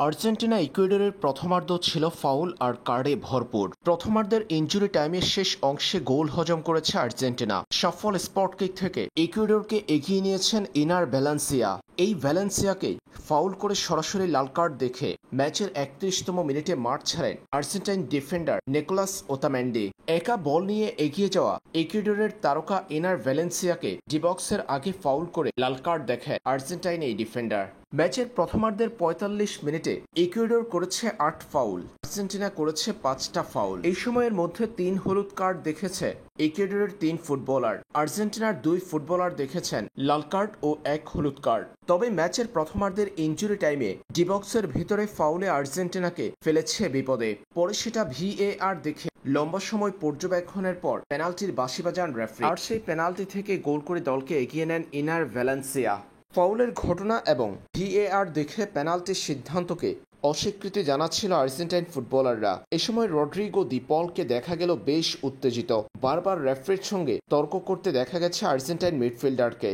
Argentina ইকুয়েডরের প্রথমার্ধ ছিল foul আর কার্ডে ভরপুর। প্রথমার্ধের ইনজুরি টাইমের শেষ অংশে গোল হজম করেছে আর্জেন্টিনা। সফল স্পট কিক থেকে ইকুয়েডরকে এগিয়ে নিয়েছেন ইনার ভ্যালেন্সিয়া। এই ভ্যালেন্সিয়াকে ফাউল করে সরাসরি লাল কার্ড দেখে ম্যাচের ৩১তম মিনিটে মাঠ ছাড়েন আর্জেন্টাইন ডিফেন্ডার নিকোলাস ওতামেন্ডি। একা বল নিয়ে এগিয়ে যাওয়া ইকুয়েডরের তারকা ইনার ভ্যালেন্সিয়াকে ডিবক্সের আগে ফাউল করে লাল কার্ড দেখায় আর্জেন্টাইন এই ডিফেন্ডার। ম্যাচের প্রথমার্ধের ৪৫ মিনিটে ইকুয়েডর করেছে ৮ ফাউল, আর্জেন্টিনা করেছে ৫টা ফাউল। এই সময়ের মধ্যে ৩ হলুদ কার্ড দেখেছে ইকুয়েডরের ৩ ফুটবলার। আর্জেন্টিনার ২ ফুটবলার দেখেছেন লাল কার্ড ও ১ হলুদ কার্ড। তবে ম্যাচের প্রথমার্ধের ইনজুরি টাইমে ডিবক্সের ভিতরে ফাউলে আর্জেন্টিনাকে ফেলেছে বিপদে। পরে সেটা ভিএআর দেখে লম্বা সময় পর্যবেক্ষণের পর পেনাল্টির বাঁশি বাজান রেফারি, আর সেই পেনাল্টি থেকে গোল করে দলকে এগিয়ে নেন ইনার ভ্যালেন্সিয়া। ফাউলের ঘটনা এবং ভিএআর দেখে পেনাল্টির সিদ্ধান্তকে অস্বীকৃতি জানাচ্ছিল আর্জেন্টাইন ফুটবলাররা। এ সময় রড্রিগো দি পলকে দেখা গেল বেশ উত্তেজিত। বারবার রেফারির সঙ্গে তর্ক করতে দেখা গেছে আর্জেন্টাইন মিডফিল্ডারকে।